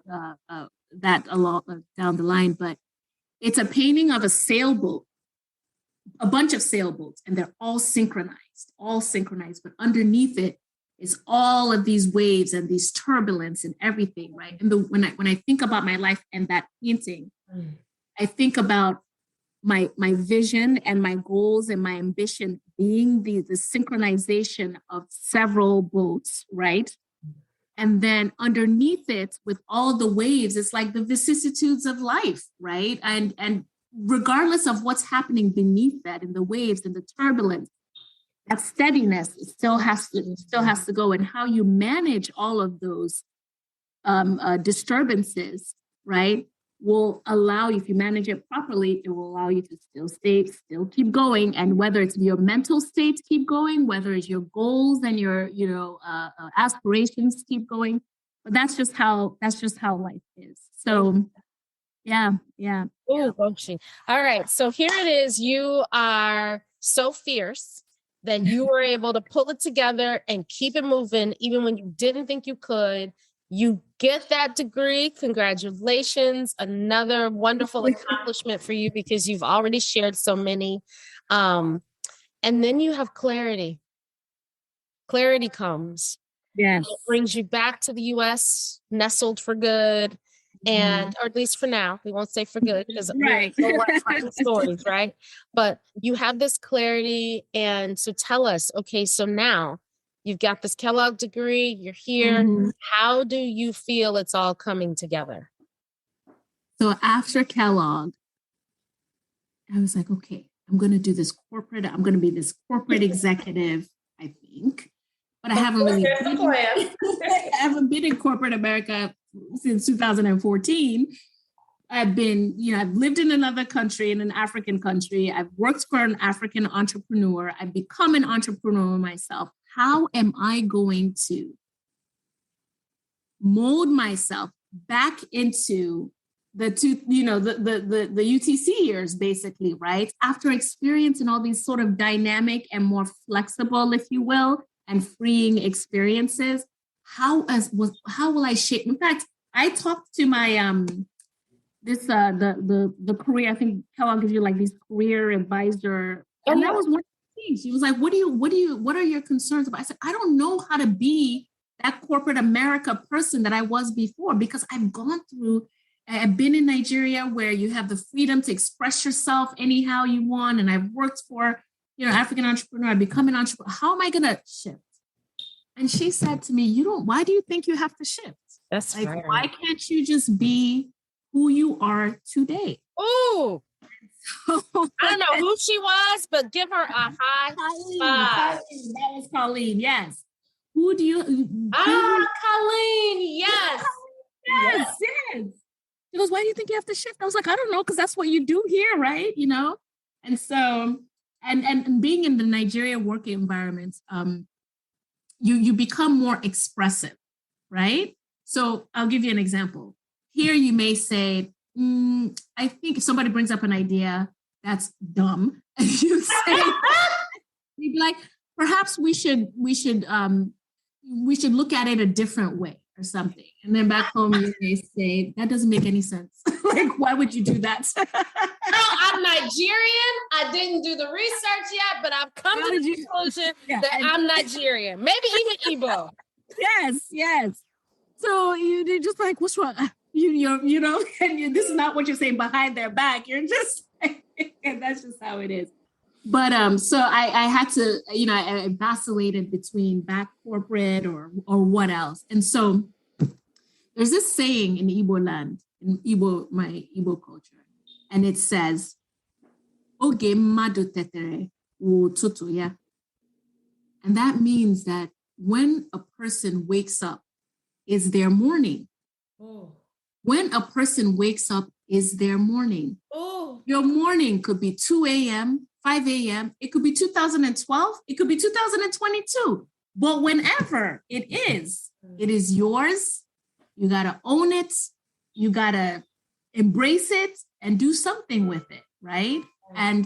that a lot down the line. But it's a painting of a sailboat, a bunch of sailboats, and they're all synchronized. But underneath it is all of these waves and these turbulence and everything, right? And when I think about my life and that painting, I think about my vision and my goals and my ambition being the synchronization of several boats, right? And then underneath it, with all the waves, it's like the vicissitudes of life, right? And regardless of what's happening beneath that, in the waves and the turbulence, that steadiness still has to go. And how you manage all of those disturbances, right, will allow you, if you manage it properly, it will allow you to still keep going. And whether it's your mental state keep going, whether it's your goals and your aspirations keep going, but that's just how life is. So yeah. Oh, all right. So here it is. You are so fierce that you were able to pull it together and keep it moving, even when you didn't think you could. You get that degree. Congratulations. Another wonderful accomplishment for you, because you've already shared so many. And then you have clarity. Clarity comes. Yes. It brings you back to the U.S., nestled for good. And, or at least for now, we won't say for good, because right. We're stories, right? But you have this clarity. And so tell us, okay, so now you've got this Kellogg degree, you're here. Mm-hmm. How do you feel it's all coming together? So after Kellogg, I was like, okay, I'm going to do this I'm going to be this corporate executive, I think. But I haven't really I haven't been in corporate America since 2014. I've lived in another country, in an African country. I've worked for an African entrepreneur. I've become an entrepreneur myself. How am I going to mold myself back into the UTC years, basically, right? After experiencing all these sort of dynamic and more flexible, if you will, and freeing experiences, how will I shape? In fact, I talked to my the career. I think Kellogg gives you like these career advisor, and that was one of the things. She was like, "What are your concerns about?" I said, "I don't know how to be that corporate America person that I was before, because I've been in Nigeria where you have the freedom to express yourself anyhow you want, and I've worked for African entrepreneur. I've become an entrepreneur. How am I going to shift?" And she said to me, why do you think you have to shift? That's like, right. Why can't you just be who you are today? Oh, I don't know who who she was, but give her a high five. Colleen, that was Colleen, yes. Who do you? Colleen, yes. Yes. She goes, why do you think you have to shift? I was like, I don't know, because that's what you do here, right? You know? And so, and being in the Nigeria work environment, you become more expressive, right? So I'll give you an example. Here you may say, I think if somebody brings up an idea that's dumb, and you say, you'd be like, perhaps we should look at it a different way or something. And then back home you may say, that doesn't make any sense. Like, why would you do that? No, I'm Nigerian. I didn't do the research yet, but I've come to the conclusion that I'm Nigerian. Maybe even Igbo. Yes. So you're just like, what's wrong? You know, and this is not what you're saying behind their back. You're just, and that's just how it is. But so I had to, you know, I vacillated between back corporate or what else. And so there's this saying in Igbo land, in my Igbo culture, and it says, "Oge mmadụ tetere wụ ụtụtụ ya." And that means that when a person wakes up is their morning. Oh. When a person wakes up is their morning. Oh. Your morning could be 2 a.m., 5 a.m. It could be 2012. It could be 2022. But whenever it is yours. You got to own it. You got to embrace it and do something with it, right? And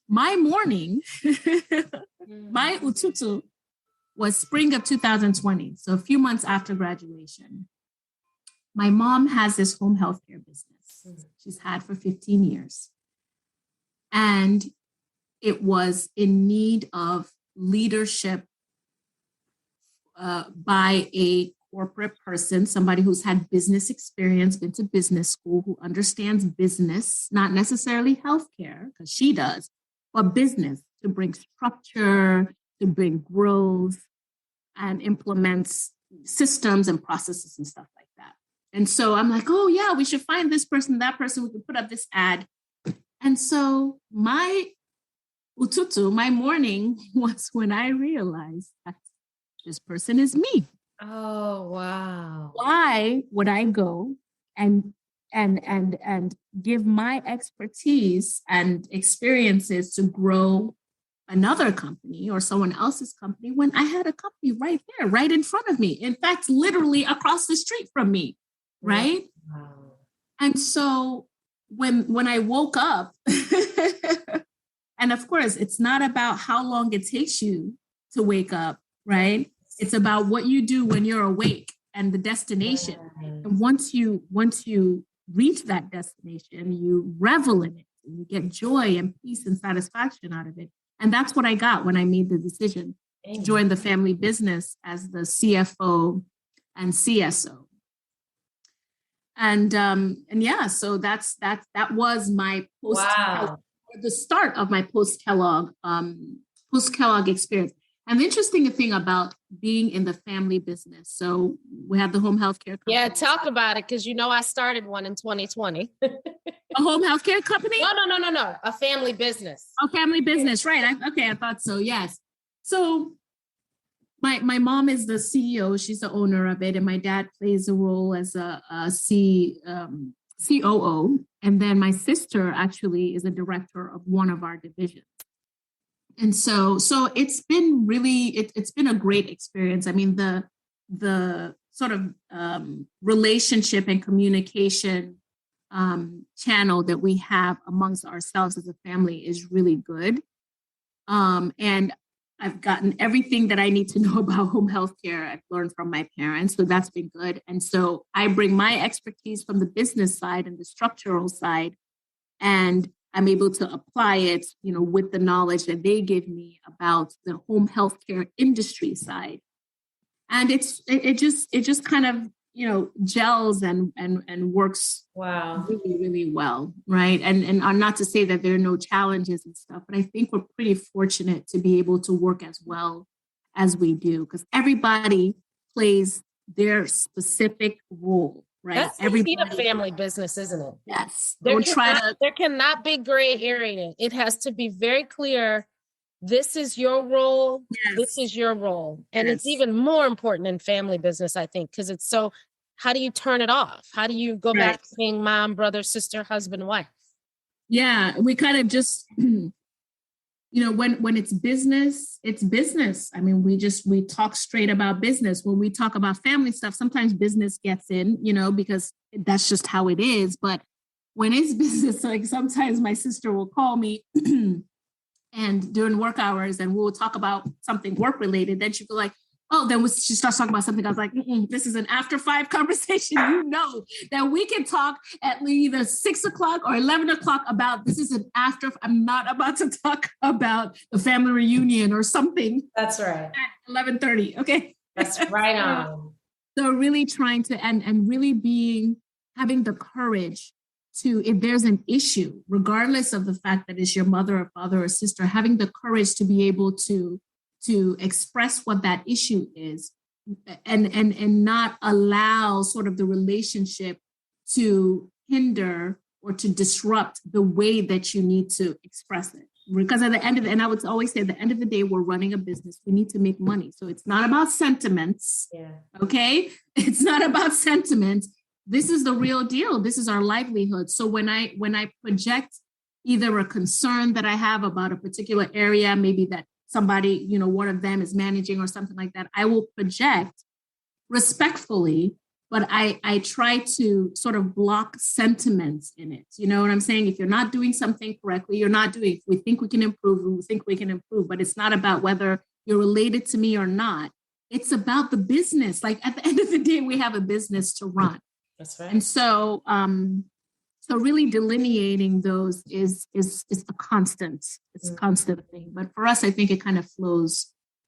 my morning, my ututu was spring of 2020. So a few months after graduation. My mom has this home healthcare business she's had for 15 years. And it was in need of leadership by a corporate person, somebody who's had business experience, been to business school, who understands business, not necessarily healthcare, because she does, but business, to bring structure, to bring growth, and implements systems and processes and stuff like that. And so I'm like, oh yeah, we should find this person, that person, we can put up this ad. And so my ututu, my morning, was when I realized that this person is me. Oh, wow. Why would I go and give my expertise and experiences to grow another company or someone else's company when I had a company right there, right in front of me? In fact, literally across the street from me, right? Wow. And so when I woke up, and of course, it's not about how long it takes you to wake up, right? It's about what you do when you're awake and the destination. And once you reach that destination, you revel in it and you get joy and peace and satisfaction out of it. And that's what I got when I made the decision to join the family business as the CFO and CSO. And yeah, so that was my the start of my post Kellogg experience. And the interesting thing about being in the family business, so we have the home healthcare company. Yeah, talk about it, because you know I started one in 2020. A home healthcare company? No. A family business. A family business, right. I thought so, yes. So my mom is the CEO, she's the owner of it, and my dad plays a role as a COO. And then my sister actually is a director of one of our divisions. And so it's been really, it's been a great experience. I mean, the sort of relationship and communication channel that we have amongst ourselves as a family is really good. And I've gotten everything that I need to know about home health care. I've learned from my parents, so that's been good. And so I bring my expertise from the business side and the structural side, and I'm able to apply it, you know, with the knowledge that they give me about the home healthcare industry side. And it just kind of, you know, gels and works really, really well, right? And not to say that there are no challenges and stuff, but I think we're pretty fortunate to be able to work as well as we do, because everybody plays their specific role right? That's the key to family business, isn't it? Yes. There cannot be gray area. It has to be very clear. This is your role. Yes. This is your role. And Yes. it's even more important in family business, I think, because it's so, how do you turn it off? How do you go back to being mom, brother, sister, husband, wife? Yeah, we kind of just, when it's business, it's business. I mean, we talk straight about business. When we talk about family stuff, sometimes business gets in, because that's just how it is. But when it's business, like sometimes my sister will call me and during work hours and we'll talk about something work related. Then she'll be like, oh, then she starts talking about something. I was like, this is an after 5 conversation. That we can talk at either 6 o'clock or 11 o'clock about, this is an after, I'm not about to talk about the family reunion or something. That's right. At 11:30. Okay. That's right on. So really trying to, and really having the courage to, if there's an issue, regardless of the fact that it's your mother or father or sister, having the courage to be able to express what that issue is and not allow sort of the relationship to hinder or to disrupt the way that you need to express it. Because at the end of it, and I would always say at the end of the day, we're running a business. We need to make money. So it's not about sentiments. Yeah. Okay. It's not about sentiment. This is the real deal. This is our livelihood. So when I project either a concern that I have about a particular area, maybe that somebody, one of them is managing or something like that, I will project respectfully, but I try to sort of block sentiments in it. You know what I'm saying? If you're not doing something correctly, you're not doing it. If we think we can improve, we think we can improve, but it's not about whether you're related to me or not. It's about the business. Like at the end of the day, we have a business to run. That's right. And so, so really delineating those is a constant. It's a constant thing. But for us, I think it kind of flows.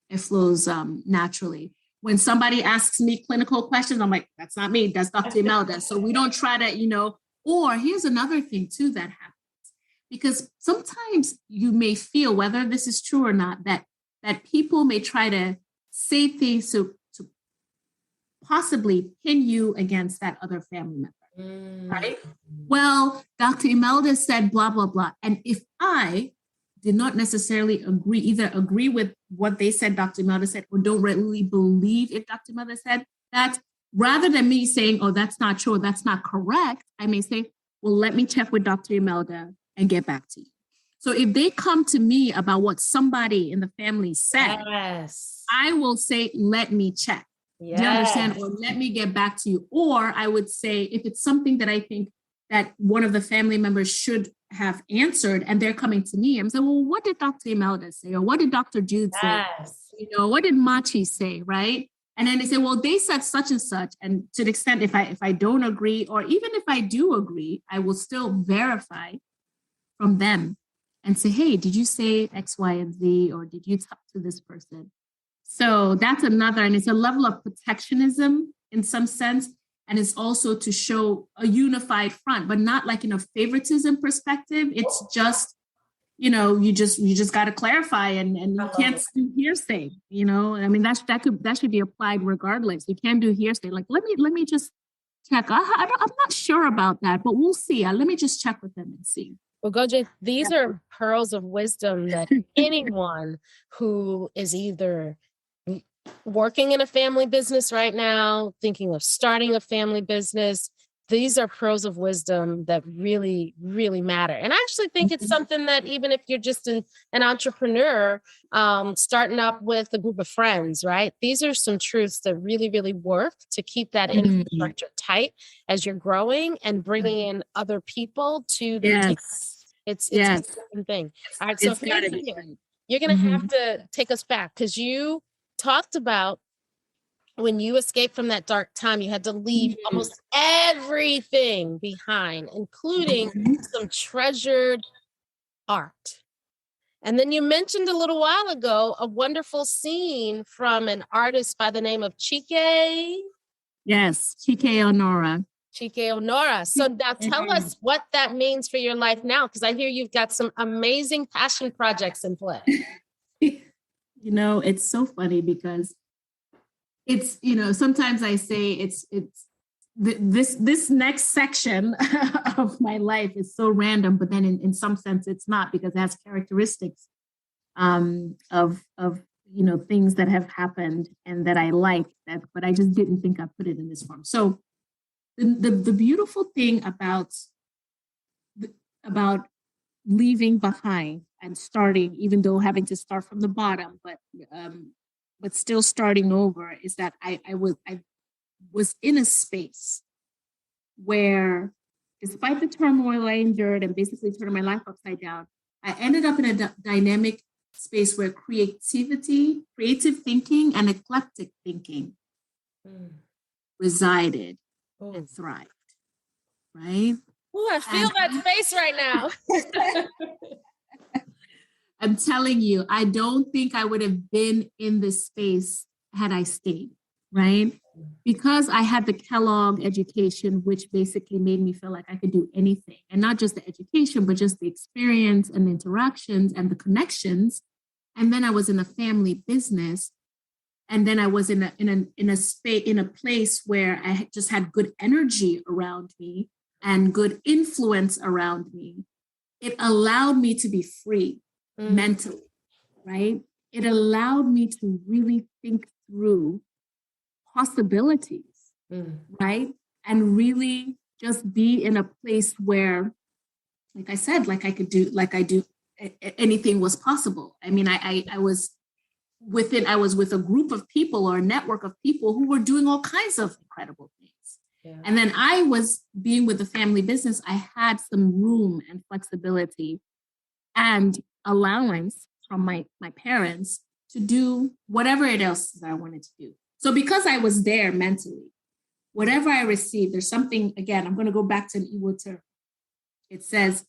It flows naturally. When somebody asks me clinical questions, I'm like, that's not me. That's Dr. Imelda. So we don't try to, Or here's another thing too that happens, because sometimes you may feel, whether this is true or not, that people may try to say things to possibly pin you against that other family member. Right? Well, Dr. Imelda said blah, blah, blah. And if I did not necessarily agree with what they said Dr. Imelda said, or don't really believe if Dr. Imelda said that, rather than me saying, oh, that's not true, that's not correct, I may say, well, let me check with Dr. Imelda and get back to you. So if they come to me about what somebody in the family said, I will say, let me check. Yes. Do you understand? Or let me get back to you. Or I would say, if it's something that I think that one of the family members should have answered and they're coming to me, I'm saying, well, what did Dr. Imelda say? Or what did Dr. Jude say? What did Machi say? Right? And then they say, well, they said such and such. And to the extent, if I don't agree, or even if I do agree, I will still verify from them and say, hey, did you say X, Y, and Z? Or did you talk to this person? So that's another, and it's a level of protectionism in some sense. And it's also to show a unified front, but not like in a favoritism perspective. It's just, you just got to clarify and you can't do hearsay, I mean, that should be applied regardless. You can't do hearsay. Like, let me just check. I'm not sure about that, but we'll see. Let me just check with them and see. Well, Ugochi, these are pearls of wisdom that anyone who is either working in a family business right now, thinking of starting a family business, these are pearls of wisdom that really, really matter. And I actually think it's something that even if you're just an entrepreneur, starting up with a group of friends, right? These are some truths that really, really work to keep that infrastructure tight as you're growing and bringing in other people to the team. It's a different thing. All right, so you're going to have to take us back, because you talked about when you escaped from that dark time, you had to leave almost everything behind, including some treasured art. And then you mentioned a little while ago a wonderful scene from an artist by the name of Chike. Yes, Chike Honora. Chike Honora. So now tell us what that means for your life now, because I hear you've got some amazing passion projects in play. It's so funny because it's, sometimes I say it's this next section of my life is so random, but then in some sense it's not, because it has characteristics of things that have happened and that I like that, but I just didn't think I'd put it in this form. So the beautiful thing about leaving behind and starting, even though having to start from the bottom, but still starting over, is that I was in a space where, despite the turmoil I endured and basically turning my life upside down, I ended up in a dynamic space where creative thinking, and eclectic thinking resided and thrived, right? Oh, I feel that space right now. I'm telling you, I don't think I would have been in this space had I stayed, right? Because I had the Kellogg education, which basically made me feel like I could do anything. And not just the education, but just the experience and the interactions and the connections. And then I was in a family business. And then I was in a place where I just had good energy around me and good influence around me. It allowed me to be free mentally, right? It allowed me to really think through possibilities, right? And really just be in a place where, like I said, anything was possible. I mean, I was with a group of people or a network of people who were doing all kinds of incredible things. Yeah. And then I was being with the family business. I had some room and flexibility and allowance from my parents to do whatever it else that I wanted to do. So because I was there mentally, whatever I received, there's something, again, I'm going to go back to an Igbo term. It says,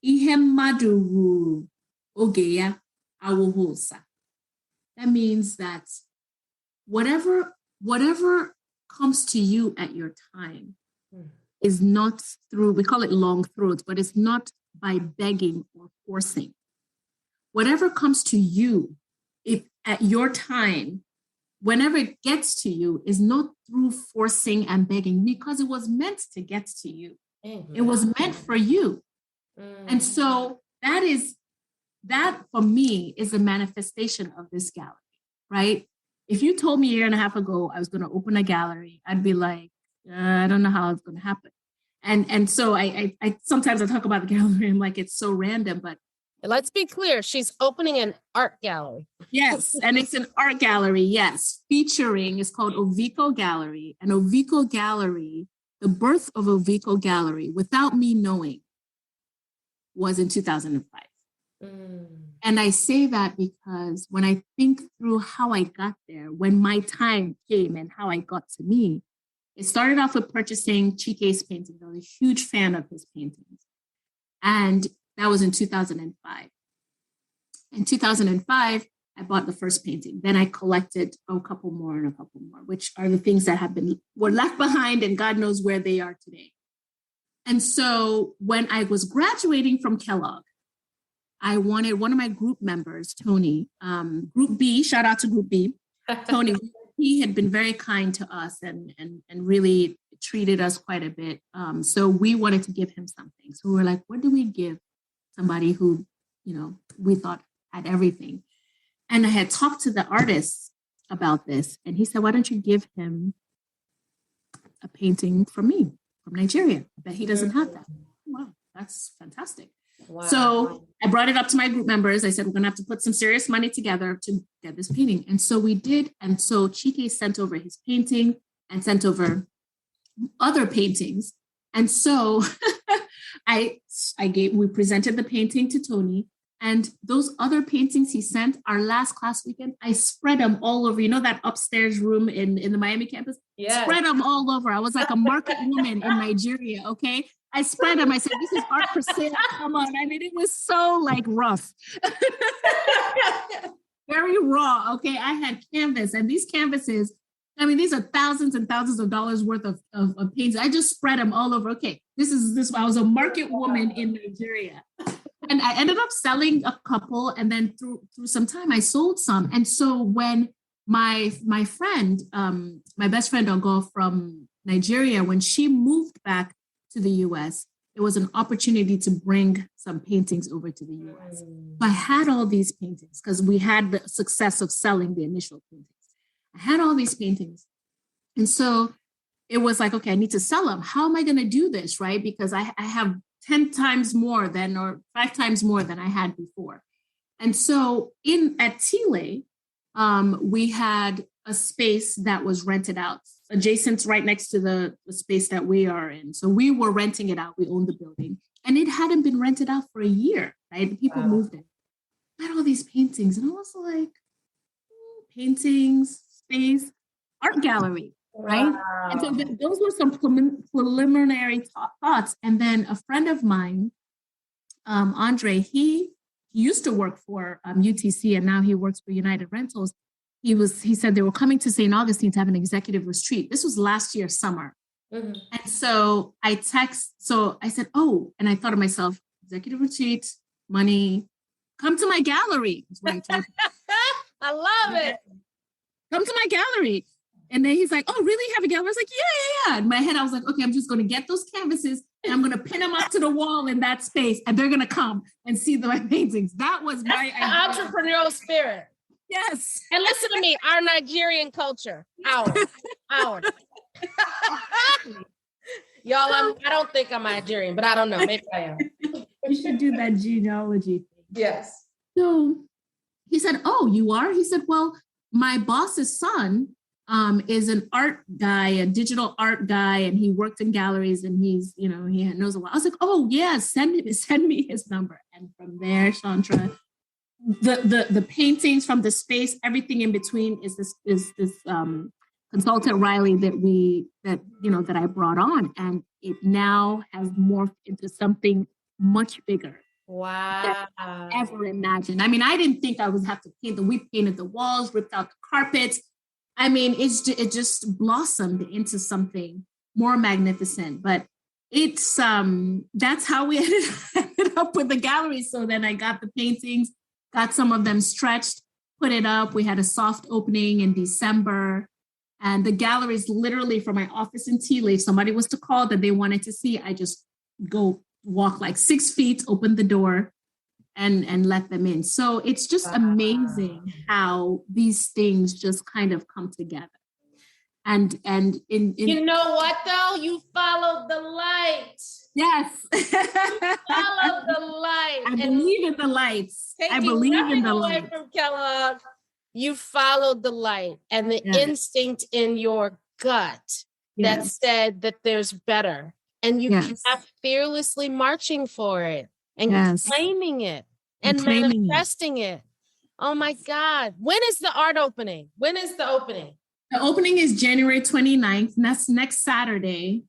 Ihe mmadụ ruru oge ya awụghị ụsa. That means that whatever comes to you at your time is not through, we call it long throats, but it's not by begging or forcing. Whatever comes to you at your time, whenever it gets to you, is not through forcing and begging, because it was meant to get to you. It was meant for you. And so that for me is a manifestation of this gallery, right? If you told me a year and a half ago I was going to open a gallery, I'd be like, I don't know how it's going to happen. And so I sometimes I talk about the gallery and like it's so random, but let's be clear, she's opening an art gallery. Yes, and it's an art gallery, yes, featuring, it's called Ovico Gallery. And Ovico Gallery, the birth of Ovico Gallery, without me knowing, was in 2005. And I say that because when I think through how I got there, when my time came and how I got to me, it started off with purchasing Chike's paintings. I was a huge fan of his paintings. And that was in 2005. In 2005, I bought the first painting. Then I collected a couple more, which are the things that were left behind, and God knows where they are today. And so when I was graduating from Kellogg, I wanted one of my group members, Tony, Group B, shout out to Group B, Tony, he had been very kind to us and really treated us quite a bit. So we wanted to give him something. So we were like, what do we give somebody who, we thought had everything? And I had talked to the artist about this, and he said, why don't you give him a painting from me, from Nigeria? I bet he doesn't have that. Wow, that's fantastic. Wow. So I brought it up to my group members. I said, we're going to have to put some serious money together to get this painting. And so we did. And so Chike sent over his painting and sent over other paintings. And so we presented the painting to Tony, and those other paintings he sent, our last class weekend, I spread them all over, that upstairs room in the Miami campus, spread them all over. I was like a market woman in Nigeria. Okay. I spread them. I said, this is art for sale. Come on. I mean, it was so rough, very raw. Okay. I had canvas, and these canvases, these are thousands and thousands of dollars worth of paints. I just spread them all over. Okay. I was a market woman in Nigeria. And I ended up selling a couple, and then through some time I sold some. And so when my friend, my best friend Ugo from Nigeria, when she moved back to the US, it was an opportunity to bring some paintings over to the US. So I had all these paintings because we had the success of selling the initial paintings. I had all these paintings. And so it was like, okay, I need to sell them. How am I going to do this, right? Because I have 10 times more than, or 5 times more than I had before. And so at Chile, we had a space that was rented out adjacent right next to the space that we are in. So we were renting it out. We owned the building and it hadn't been rented out for a year, right? The people moved in. I had all these paintings and I was like, paintings, space, art gallery, right? Wow. And so those were some preliminary thoughts. And then a friend of mine, Andre, he used to work for UTC and now he works for United Rentals. He said they were coming to St. Augustine to have an executive retreat. This was last year, summer. Mm-hmm. And so I said, oh, and I thought to myself, executive retreat, money, come to my gallery. Is what I told him. I love it. Come to my gallery. And then he's like, oh, really? You have a gallery? I was like, yeah. In my head, I was like, okay, I'm just going to get those canvases and I'm going to pin them up to the wall in that space. And they're going to come and see my paintings. That was my entrepreneurial spirit. Yes. And listen to me, our Nigerian culture, ours. Y'all, I don't think I'm Nigerian, but I don't know. Maybe I am. You should do that genealogy thing. Yes. So he said, oh, you are? He said, well, my boss's son is an art guy, a digital art guy, and he worked in galleries and he knows a lot. I was like, oh, yeah, send me his number. And from there, Chantra, the paintings from the space, everything in between is this consultant Riley that I brought on, and it now has morphed into something much bigger. Wow! Ever imagined? I mean, I didn't think I would have to paint we painted the walls, ripped out the carpets. I mean, it just blossomed into something more magnificent. But it's that's how we ended up with the gallery. So then I got the paintings. Got some of them stretched, put it up. We had a soft opening in December. And the gallery is literally from my office in Chile. If somebody was to call that they wanted to see, I just go walk like 6 feet, open the door and let them in. So it's just amazing how these things just kind of come together. And in you know what though? You followed the light. Yes. You followed the light. I believe in the lights. I believe in the light. From Kellogg, you followed the light and the instinct in your gut that said that there's better. And you kept fearlessly marching for it and claiming it and manifesting it. Oh my God. When is the art opening? When is the opening? The opening is January 29th. And that's next Saturday.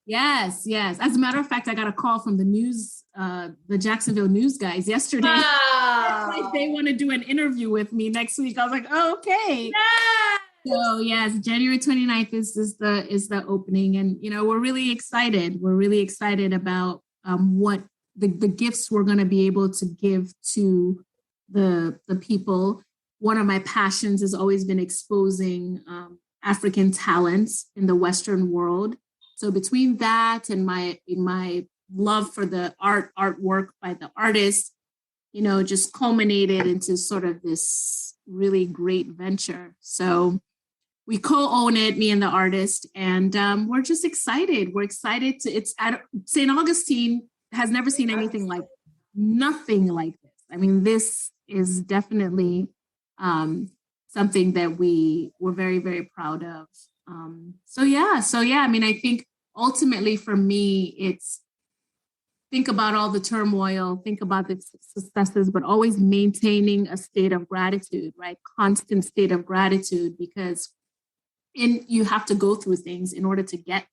Yes. As a matter of fact, I got a call from the news, the Jacksonville news guys yesterday. Wow. Like they want to do an interview with me next week. I was like, oh, okay. Yes. So yes, January 29th is the opening. And, we're really excited. We're really excited about what the gifts we're going to be able to give to the people. One of my passions has always been exposing African talents in the Western world. So between that and my love for the artwork by the artists, just culminated into sort of this really great venture. So we co-own it, me and the artist, and we're just excited. We're excited it's at St. Augustine has never seen nothing like this. I mean, this is definitely something that we were very, very proud of. So yeah. I mean, I think ultimately for me, it's think about all the turmoil, think about the successes, but always maintaining a state of gratitude, right? Constant state of gratitude, because you have to go through things in order to get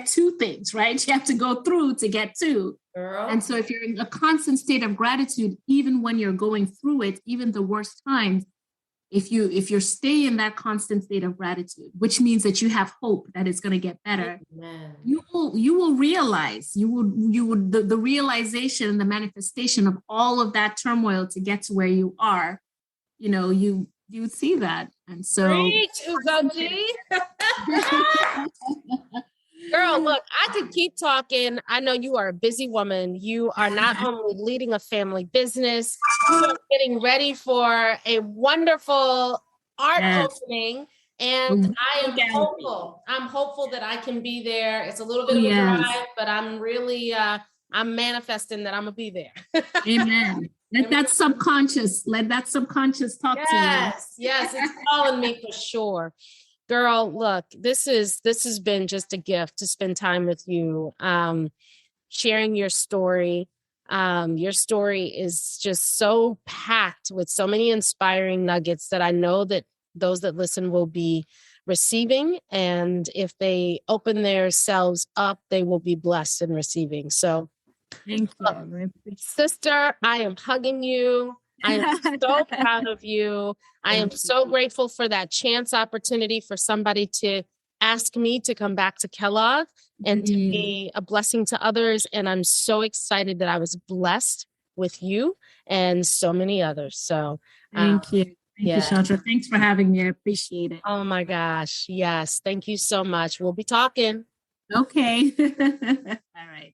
to things, right? You have to go through to get to. Girl. And so if you're in a constant state of gratitude, even when you're going through it, even the worst times, if you stay in that constant state of gratitude, which means that you have hope that it's going to get better, you will realize the realization and the manifestation of all of that turmoil to get to where you are, you would see that. And so, Preach, Ugochi. Girl, look, I could keep talking. I know you are a busy woman. You are not only leading a family business, you are getting ready for a wonderful art opening. And I am hopeful. I'm hopeful that I can be there. It's a little bit of a drive, but I'm really I'm manifesting that I'm gonna be there. Amen. Let that subconscious talk to you. Yes, it's calling me for sure. Girl, look, this has been just a gift to spend time with you, sharing your story. Your story is just so packed with so many inspiring nuggets that I know that those that listen will be receiving. And if they open themselves up, they will be blessed in receiving. So thank you. Sister, I am hugging you. I am so proud of you. I am so grateful for that chance opportunity for somebody to ask me to come back to Kellogg and to be a blessing to others. And I'm so excited that I was blessed with you and so many others. So thank you. Thank you, Chandra. Thanks for having me. I appreciate it. Oh my gosh. Yes. Thank you so much. We'll be talking. Okay. All right.